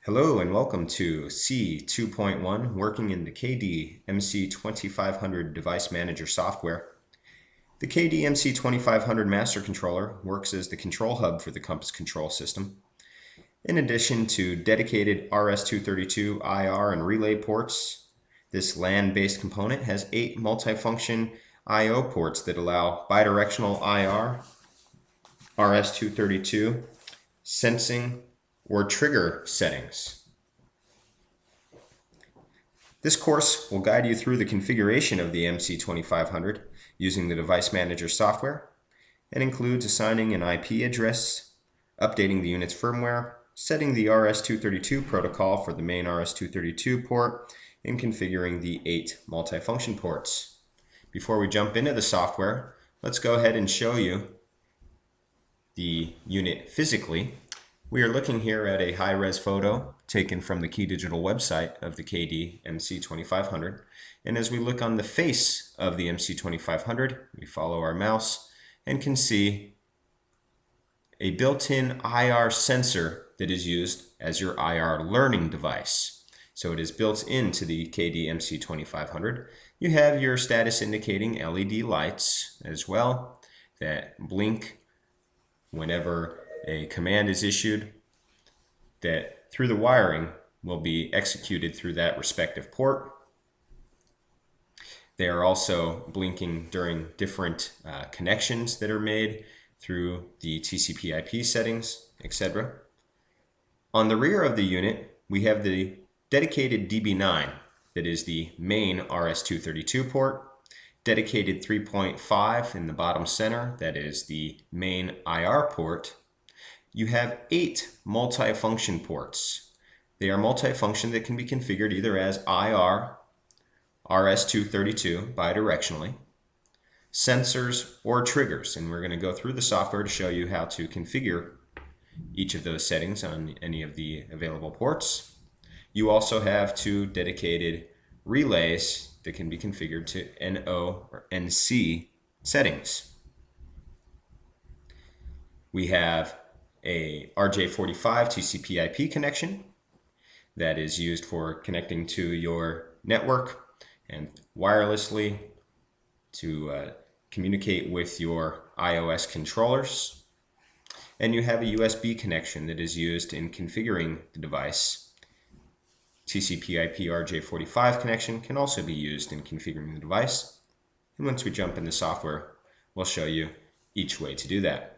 Hello and welcome to C 2.1 working in the KDMC 2500 device manager software. The KDMC 2500 master controller works as the control hub for the Compass control system. In addition to dedicated RS-232 IR and relay ports, this LAN-based component has 8 multifunction I/O ports that allow bidirectional IR, RS-232, sensing, or trigger settings. This course will guide you through the configuration of the MC2500 using the Device Manager software and includes assigning an IP address, updating the unit's firmware, setting the RS-232 protocol for the main RS-232 port, and configuring the 8 multifunction ports. Before we jump into the software, let's go ahead and show you the unit physically. We are looking here at a high-res photo taken from the Key Digital website of the KDMC 2500. And as we look on the face of the MC2500, we follow our mouse and can see a built-in IR sensor that is used as your IR learning device. So it is built into the KDMC 2500. You have your status indicating LED lights as well that blink whenever a command is issued that through the wiring will be executed through that respective port. They are also blinking during different connections that are made through the TCP/IP settings, etc. On the rear of the unit, we have the dedicated DB9 that is the main RS-232 port, dedicated 3.5 in the bottom center, that is the main IR port. You have 8 multifunction ports. They are multifunction that can be configured either as IR, RS-232 bidirectionally, sensors, or triggers. And we're going to go through the software to show you how to configure each of those settings on any of the available ports. You also have 2 dedicated relays that can be configured to NO or NC settings. We have a RJ45 TCP/IP connection that is used for connecting to your network and wirelessly to communicate with your iOS controllers. And you have a USB connection that is used in configuring the device. TCP/IP RJ45 connection can also be used in configuring the device. And once we jump into software, we'll show you each way to do that.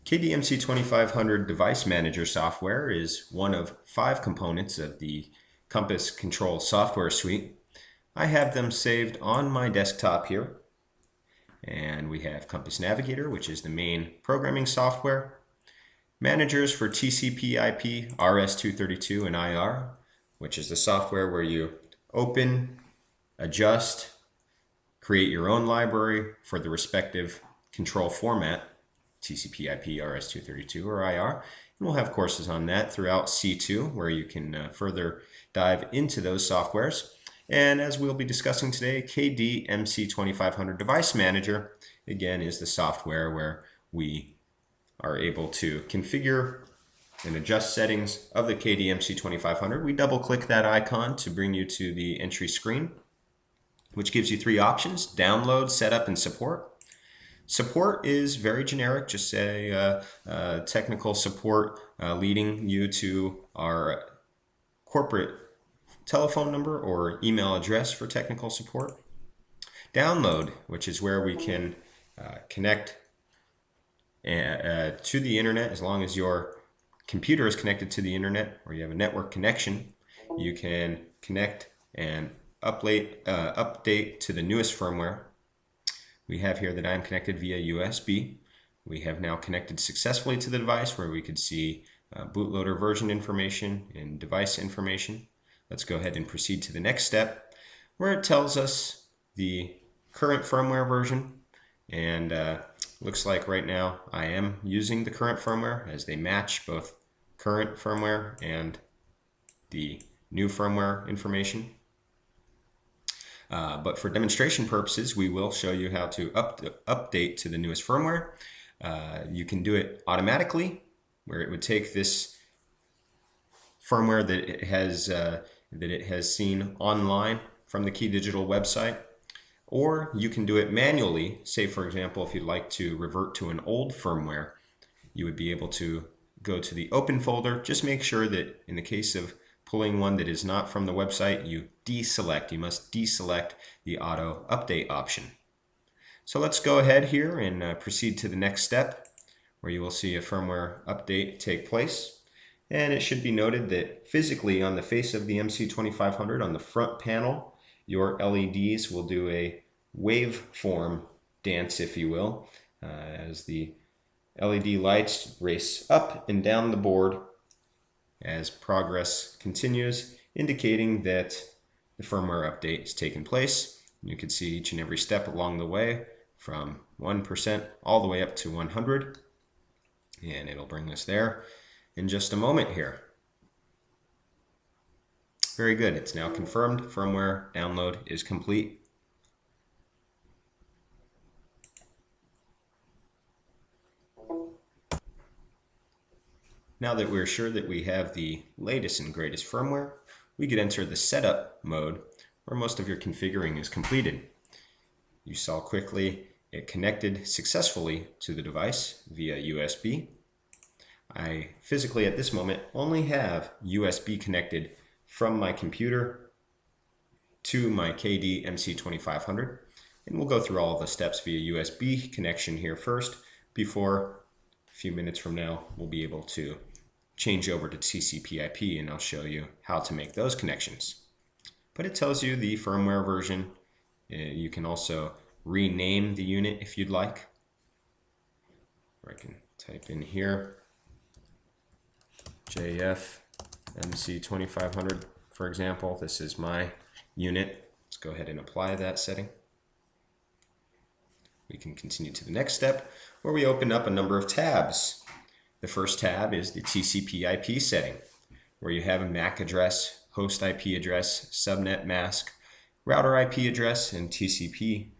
KDMC 2500 Device Manager software is one of 5 components of the Compass Control software suite. I have them saved on my desktop here. And we have Compass Navigator, which is the main programming software. Managers for TCP/IP, RS-232, and IR, which is the software where you open, adjust, create your own library for the respective control format. TCP/IP, RS-232, or IR. And we'll have courses on that throughout C2 where you can further dive into those softwares. And as we'll be discussing today, KDMC 2500 Device Manager, again, is the software where we are able to configure and adjust settings of the KDMC 2500. We double-click that icon to bring you to the entry screen, which gives you 3 options: download, setup, and support. Support is very generic, just say technical support leading you to our corporate telephone number or email address for technical support. Download, which is where we can connect to the internet. As long as your computer is connected to the internet or you have a network connection, you can connect and update to the newest firmware. We have here that I'm connected via USB. We have now connected successfully to the device where we could see bootloader version information and device information. Let's go ahead and proceed to the next step where it tells us the current firmware version. And looks like right now I am using the current firmware as they match both current firmware and the new firmware information. But for demonstration purposes, we will show you how to update to the newest firmware. You can do it automatically where it would take this firmware that it has seen online from the Key Digital website, or you can do it manually. Say, for example, if you'd like to revert to an old firmware, you would be able to go to the Open folder. Just make sure that in the case of pulling one that is not from the website, you must deselect the Auto Update option. So let's go ahead here and proceed to the next step, where you will see a firmware update take place. And it should be noted that physically on the face of the MC2500 on the front panel, your LEDs will do a waveform dance, if you will, as the LED lights race up and down the board as progress continues, indicating that the firmware update has taken place. You can see each and every step along the way from 1% all the way up to 100. And it'll bring us there in just a moment here. Very good. It's now confirmed. Firmware download is complete. Now that we're sure that we have the latest and greatest firmware, we could enter the setup mode where most of your configuring is completed. You saw quickly it connected successfully to the device via USB. I physically at this moment only have USB connected from my computer to my KDMC 2500, and we'll go through all of the steps via USB connection here first before a few minutes from now we'll be able to change over to TCP/IP, and I'll show you how to make those connections. But it tells you the firmware version. You can also rename the unit if you'd like. Or I can type in here JF MC2500, for example. This is my unit. Let's go ahead and apply that setting. We can continue to the next step where we open up a number of tabs. The first tab is the TCP/IP setting, where you have a MAC address, host IP address, subnet mask, router IP address, and TCP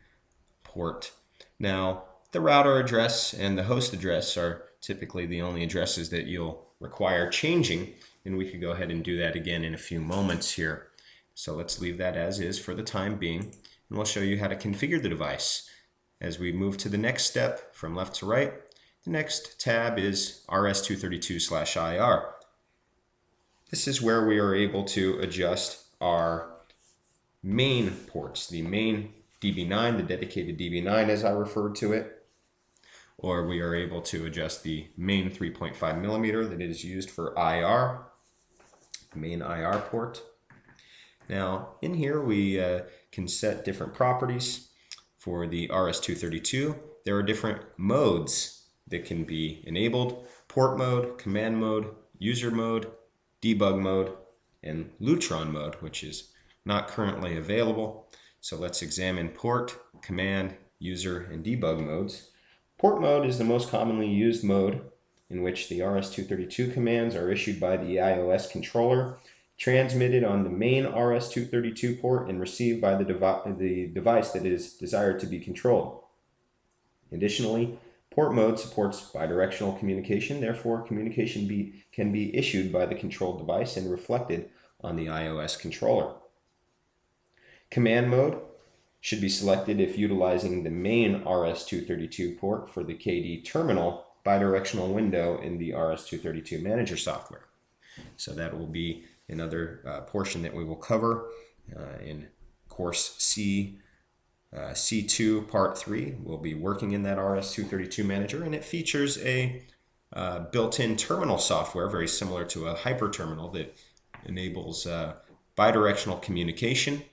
port. Now, the router address and the host address are typically the only addresses that you'll require changing, and we could go ahead and do that again in a few moments here. So let's leave that as is for the time being, and we'll show you how to configure the device. As we move to the next step from left to right, the next tab is RS-232/IR. This is where we are able to adjust our main ports, the main DB9, the dedicated DB9 as I referred to it, or we are able to adjust the main 3.5 millimeter that is used for IR, the main IR port. Now in here we can set different properties. For the RS-232, there are different modes that can be enabled: port mode, command mode, user mode, debug mode, and Lutron mode, which is not currently available. So let's examine port, command, user, and debug modes. Port mode is the most commonly used mode, in which the RS-232 commands are issued by the iOS controller, transmitted on the main RS-232 port, and received by the device that is desired to be controlled. Additionally, port mode supports bidirectional communication, therefore communication can be issued by the controlled device and reflected on the iOS controller. Command mode should be selected if utilizing the main RS-232 port for the KD terminal bidirectional window in the RS-232 manager software. So that will be another portion that we will cover in course C2 part 3. We'll be working in that RS-232 manager, and it features a built-in terminal software very similar to a hyper-terminal that enables bidirectional communication,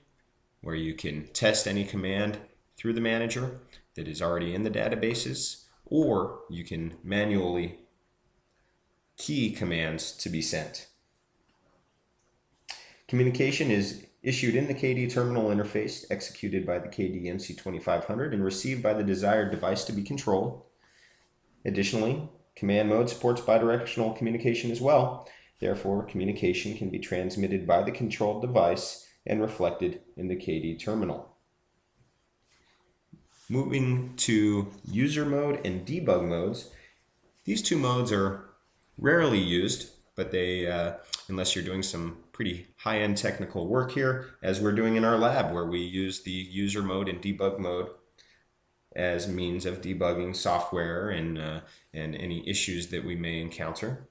where you can test any command through the manager that is already in the databases, or you can manually key commands to be sent. Communication is issued in the KD terminal interface, executed by the KDMC 2500 and received by the desired device to be controlled. Additionally, command mode supports bidirectional communication as well. Therefore, communication can be transmitted by the controlled device and reflected in the KD terminal. Moving to user mode and debug modes, these two modes are rarely used, but they, unless you're doing some pretty high-end technical work here, as we're doing in our lab, where we use the user mode and debug mode as means of debugging software and any issues that we may encounter.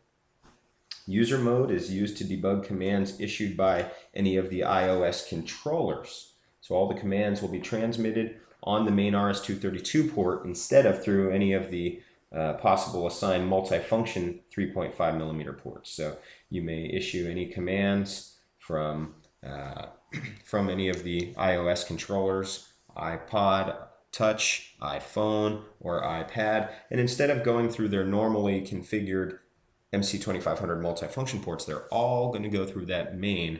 User mode is used to debug commands issued by any of the iOS controllers. So all the commands will be transmitted on the main RS-232 port instead of through any of the possible assigned multifunction 3.5 millimeter ports. So you may issue any commands from from any of the iOS controllers, iPod, Touch, iPhone, or iPad, and instead of going through their normally configured MC2500 multifunction ports, they're all going to go through that main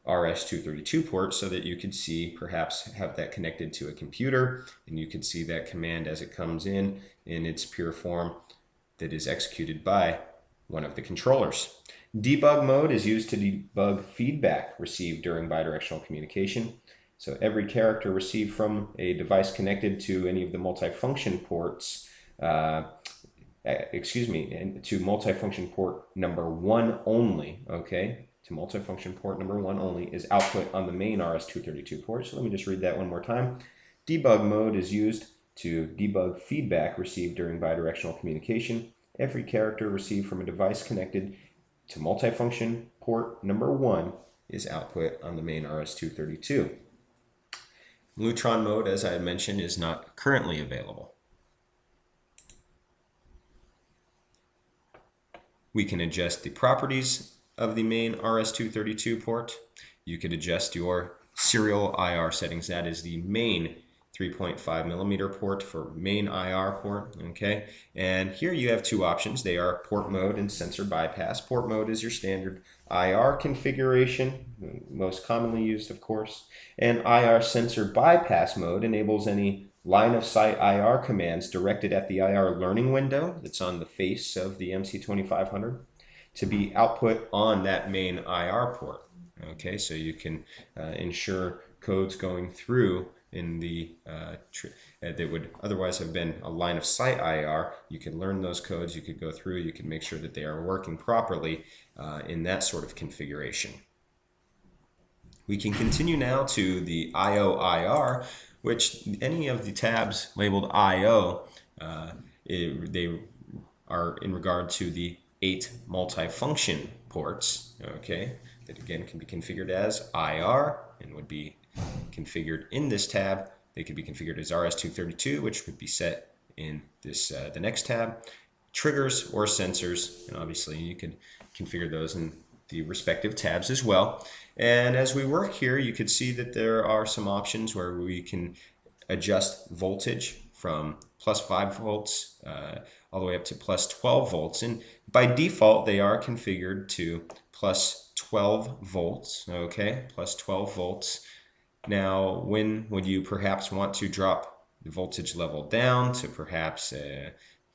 RS-232 port so that you could see, perhaps have that connected to a computer, and you could see that command as it comes in its pure form that is executed by one of the controllers. Debug mode is used to debug feedback received during bidirectional communication. So every character received from a device connected to any of the multifunction ports, to multifunction port number 1 only, okay? To multifunction port number 1 only is output on the main RS-232 port. So let me just read that one more time. Debug mode is used to debug feedback received during bidirectional communication. Every character received from a device connected to multifunction port number 1 is output on the main RS-232. Lutron mode, as I had mentioned, is not currently available. We can adjust the properties of the main RS-232 port. You could adjust your serial IR settings. That is the main 3.5 millimeter port for main IR port, okay? And here you have two options. They are port mode and sensor bypass. Port mode is your standard IR configuration, most commonly used, of course. And IR sensor bypass mode enables any line of sight IR commands directed at the IR learning window that's on the face of the MC2500 to be output on that main IR port. Okay, so you can ensure codes going through in the that would otherwise have been a line of sight IR. You can learn those codes, you could go through, you can make sure that they are working properly in that sort of configuration. We can continue now to the IO IR, which any of the tabs labeled IO, they are in regard to the 8 multifunction ports, okay, that again can be configured as IR and would be configured in this tab. They could be configured as RS-232, which would be set in this the next tab. Triggers or sensors, and obviously you could configure those in the respective tabs as well. And as we work here, you could see that there are some options where we can adjust voltage from plus 5 volts all the way up to plus 12 volts. And by default, they are configured to plus 12 volts, okay, plus 12 volts. Now, when would you perhaps want to drop the voltage level down to perhaps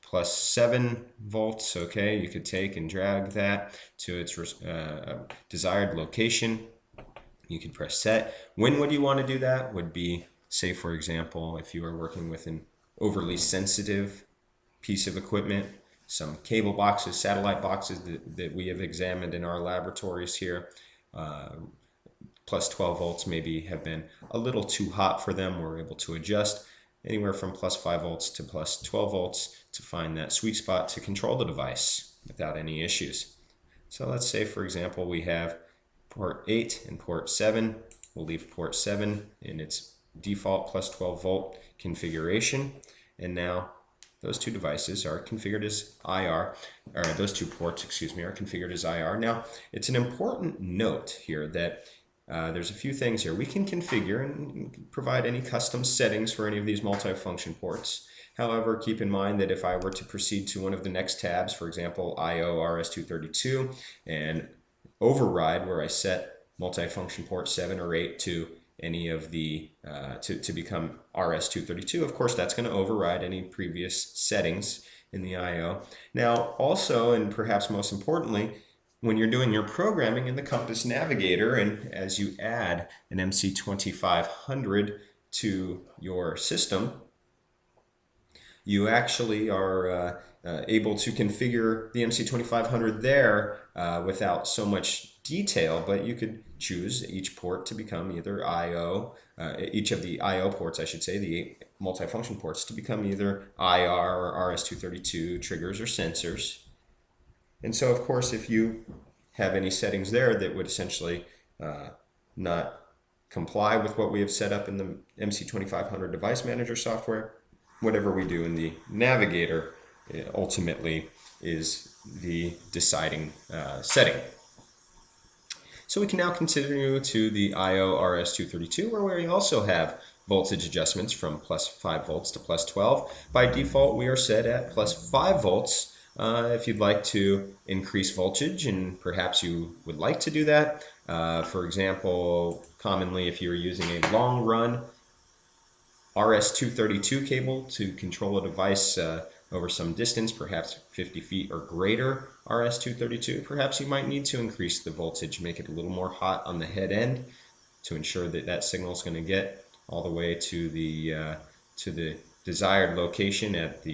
plus 7 volts, okay? You could take and drag that to its desired location. You could press set. When would you want to do that? Would be, say, for example, if you are working with an overly sensitive piece of equipment, some cable boxes, satellite boxes that we have examined in our laboratories here. Plus 12 volts maybe have been a little too hot for them. We're able to adjust anywhere from plus 5 volts to plus 12 volts to find that sweet spot to control the device without any issues. So let's say, for example, we have port 8 and port 7. We'll leave port 7 in its default plus 12 volt configuration. And now those two devices are configured as IR, or those two ports, excuse me, are configured as IR. Now, it's an important note here that there's a few things here. We can configure and provide any custom settings for any of these multifunction ports. However, keep in mind that if I were to proceed to one of the next tabs, for example, IO RS-232, and override where I set multifunction port 7 or 8 to any of the, to become RS-232, of course, that's going to override any previous settings in the IO. Now, also, and perhaps most importantly, when you're doing your programming in the Compass Navigator, and as you add an MC2500 to your system, you actually are able to configure the MC2500 there without so much detail, but you could choose each port to become either I/O, each of the I/O ports, I should say, the 8 multifunction ports to become either IR or RS-232 triggers or sensors. And so, of course, if you have any settings there that would essentially not comply with what we have set up in the MC2500 device manager software, whatever we do in the navigator ultimately is the deciding setting. So we can now continue to the IO RS-232, where we also have voltage adjustments from plus 5 volts to plus 12. By default, we are set at plus 5 volts. If you'd like to increase voltage, and perhaps you would like to do that, for example, commonly if you're using a long run RS-232 cable to control a device over some distance, perhaps 50 feet or greater RS-232, perhaps you might need to increase the voltage, make it a little more hot on the head end to ensure that that signal is going to get all the way to the desired location at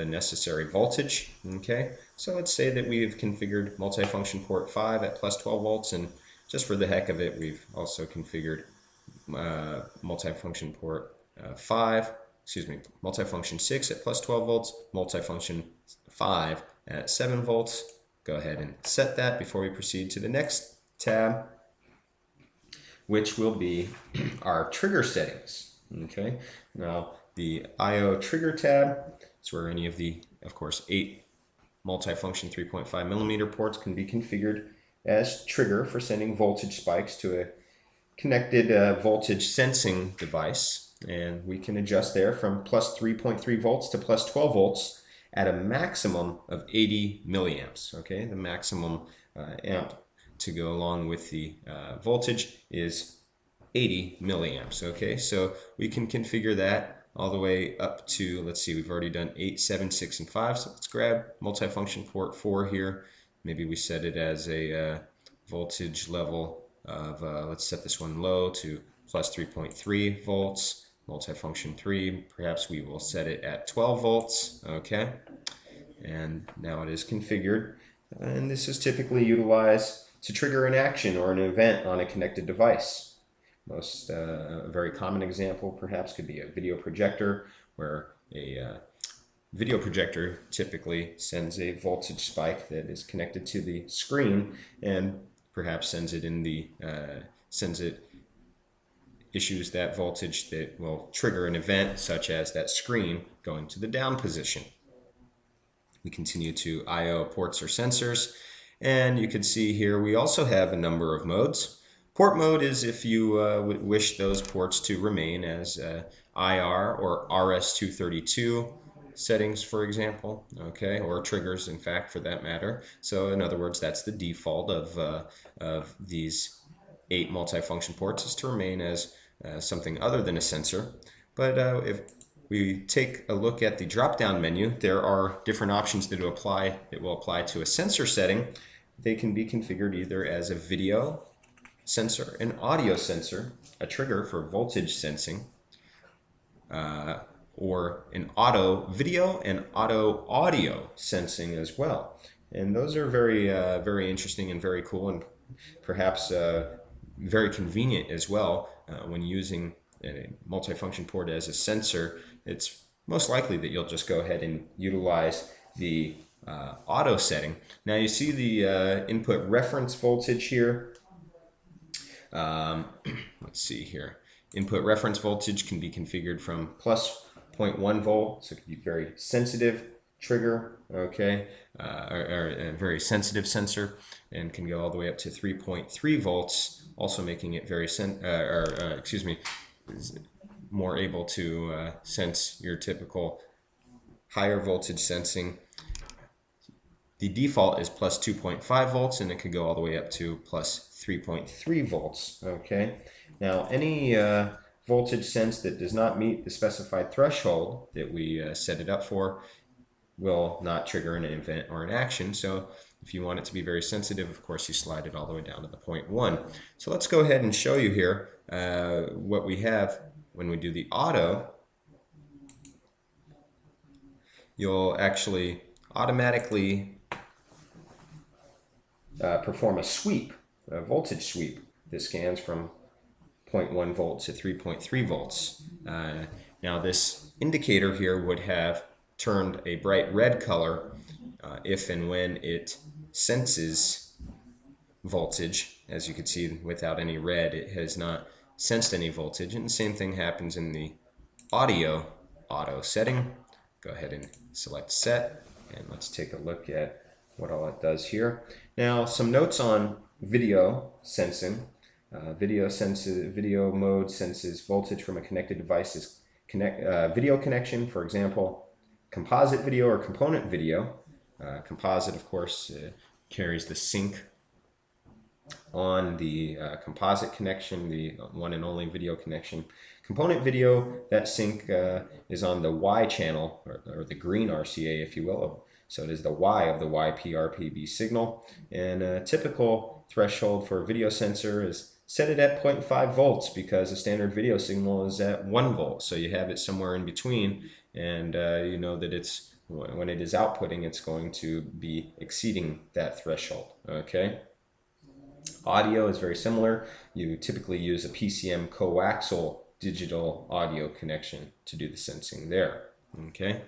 a necessary voltage. Okay, so let's say that we've configured multifunction port 5 at plus 12 volts, and just for the heck of it, we've also configured multifunction port multifunction 6 at plus 12 volts, multifunction 5 at 7 volts. Go ahead and set that before we proceed to the next tab, which will be our trigger settings. Okay, now the IO trigger tab is where any of the, of course, 8 multifunction 3.5 millimeter ports can be configured as trigger for sending voltage spikes to a connected voltage sensing device. And we can adjust there from plus 3.3 volts to plus 12 volts at a maximum of 80 milliamps. Okay, the maximum amp to go along with the voltage is 80 milliamps. Okay, so we can configure that all the way up to, let's see, we've already done 8, 7, 6, and 5. So let's grab multifunction port 4 here. Maybe we set it as a voltage level of, let's set this one low to plus 3.3 volts. Multifunction 3, perhaps we will set it at 12 volts. Okay, and now it is configured. And this is typically utilized to trigger an action or an event on a connected device. A very common example perhaps could be a video projector, where a video projector typically sends a voltage spike that is connected to the screen, and perhaps issues that voltage that will trigger an event such as that screen going to the down position. We continue to IO ports or sensors, and you can see here we also have a number of modes. Port mode is if you wish those ports to remain as IR or RS-232 settings, for example, okay, or triggers, in fact, for that matter. So in other words, that's the default of these 8 multifunction ports, is to remain as something other than a sensor. But if we take a look at the drop-down menu, there are different options that will apply to a sensor setting. They can be configured either as a video sensor, an audio sensor, a trigger for voltage sensing, or an auto video and auto audio sensing as well. And those are very interesting and very cool, and perhaps very convenient as well. When using a multifunction port as a sensor, it's most likely that you'll just go ahead and utilize the auto setting. Now you see the input reference voltage here. Let's see here. Input reference voltage can be configured from plus 0.1 volt, so it can be very sensitive trigger, okay, or a very sensitive sensor, and can go all the way up to 3.3 volts, also making it very more able to sense your typical higher voltage sensing. The default is plus 2.5 volts, and it could go all the way up to plus 3.3 volts. Okay. Now, any voltage sense that does not meet the specified threshold that we set it up for will not trigger an event or an action. So if you want it to be very sensitive, of course, you slide it all the way down to the 0.1. So let's go ahead and show you here what we have when we do the auto. You'll actually automatically perform a sweep, a voltage sweep. This scans from 0.1 volts to 3.3 volts. Now this indicator here would have turned a bright red color if and when it senses voltage. As you can see, without any red, it has not sensed any voltage. And the same thing happens in the audio auto setting. Go ahead and select set, and let's take a look at what all it does here. Now, some notes on video sensing. Video mode senses voltage from a connected device's video connection. For example, composite video or component video. Composite, of course, carries the sync on the composite connection, the one and only video connection. Component video, that sync is on the Y channel, or the green RCA, if you will. So it is the Y of the YPRPB signal. And a typical threshold for a video sensor is set it at 0.5 volts because a standard video signal is at 1 volt. So you have it somewhere in between, and you know that it's when it is outputting, it's going to be exceeding that threshold. Okay. Audio is very similar. You typically use a PCM coaxial digital audio connection to do the sensing there. Okay.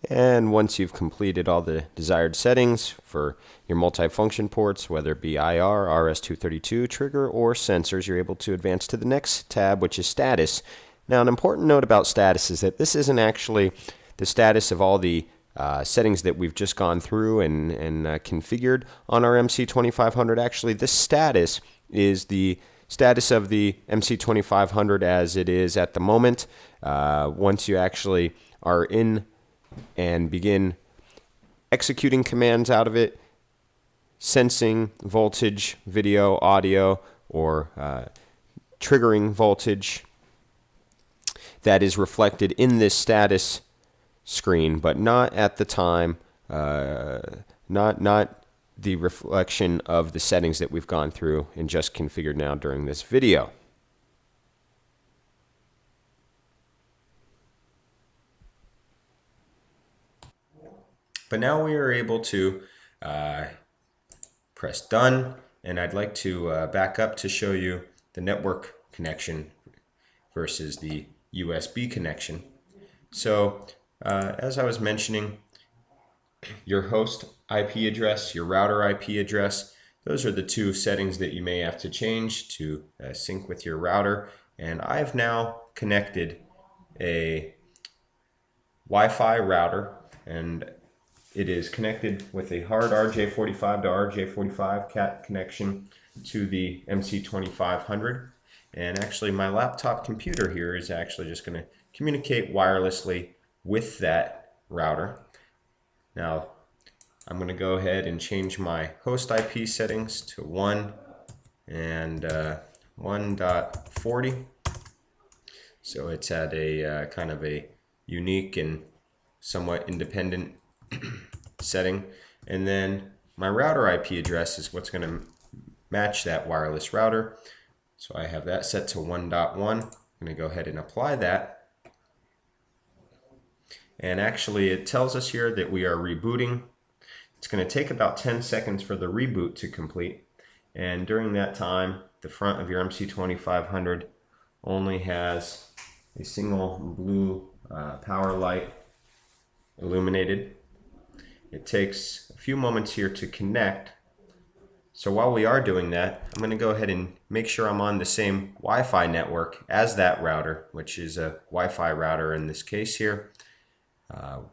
And once you've completed all the desired settings for your multifunction ports, whether it be IR, RS-232, trigger, or sensors, you're able to advance to the next tab, which is status. Now, an important note about status is that this isn't actually the status of all the settings that we've just gone through and configured on our MC2500. Actually, this status is the status of the MC2500 as it is at the moment. Once you actually are in and begin executing commands out of it, sensing voltage, video, audio, or triggering voltage, that is reflected in this status screen, but not at the time, not the reflection of the settings that we've gone through and just configured now during this video. But now we are able to press done, and I'd like to back up to show you the network connection versus the USB connection. So as I was mentioning, your host IP address, your router IP address, those are the two settings that you may have to change to sync with your router. And I've now connected a Wi-Fi router, and it is connected with a hard RJ45 to RJ45 cat connection to the MC2500. And actually my laptop computer here is actually just going to communicate wirelessly with that router. Now I'm going to go ahead and change my host IP settings to 1 and 1.40. So it's at a kind of a unique and somewhat independent setting. And then my router IP address is what's going to match that wireless router. So I have that set to 1.1. I'm going to go ahead and apply that. And actually it tells us here that we are rebooting. It's going to take about 10 seconds for the reboot to complete. And during that time, the front of your MC2500 only has a single blue power light illuminated. It takes a few moments here to connect. So while we are doing that, I'm going to go ahead and make sure I'm on the same Wi-Fi network as that router, which is a Wi-Fi router in this case here.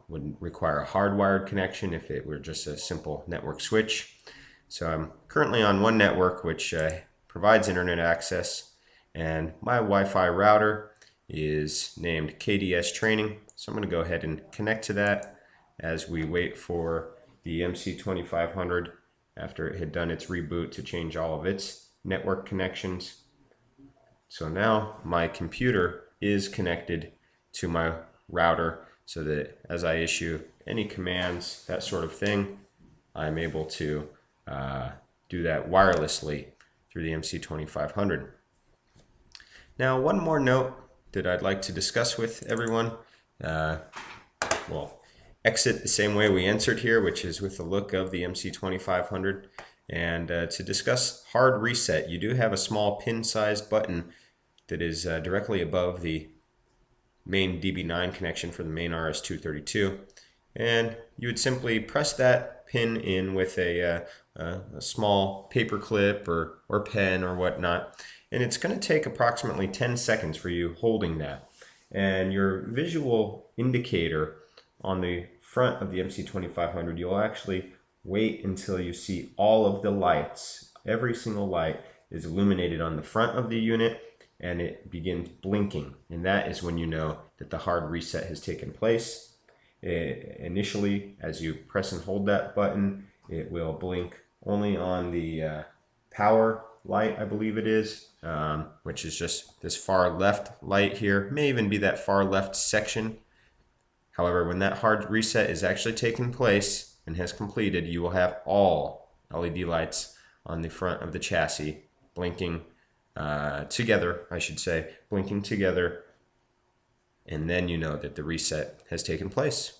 Would require a hardwired connection if it were just a simple network switch. So I'm currently on one network which provides internet access, and my Wi-Fi router is named KDS Training. So I'm going to go ahead and connect to that as we wait for the MC2500 after it had done its reboot to change all of its network connections. So now my computer is connected to my router, so that as I issue any commands, that sort of thing, I'm able to do that wirelessly through the MC2500. Now, one more note that I'd like to discuss with everyone. We'll exit the same way we entered here, which is with the look of the MC2500. And to discuss hard reset, you do have a small pin-sized button that is directly above the main DB9 connection for the main RS-232. And you would simply press that pin in with a small paper clip or pen or whatnot. And it's going to take approximately 10 seconds for you holding that. And your visual indicator on the front of the MC2500, you'll actually wait until you see all of the lights. Every single light is illuminated on the front of the unit, and it begins blinking. And that is when you know that the hard reset has taken place. Initially, as you press and hold that button, it will blink only on the power light, I believe it is, which is just this far left light here. May even be that far left section. However, when that hard reset is actually taken place and has completed, you will have all LED lights on the front of the chassis blinking together, I should say, blinking together, and then you know that the reset has taken place.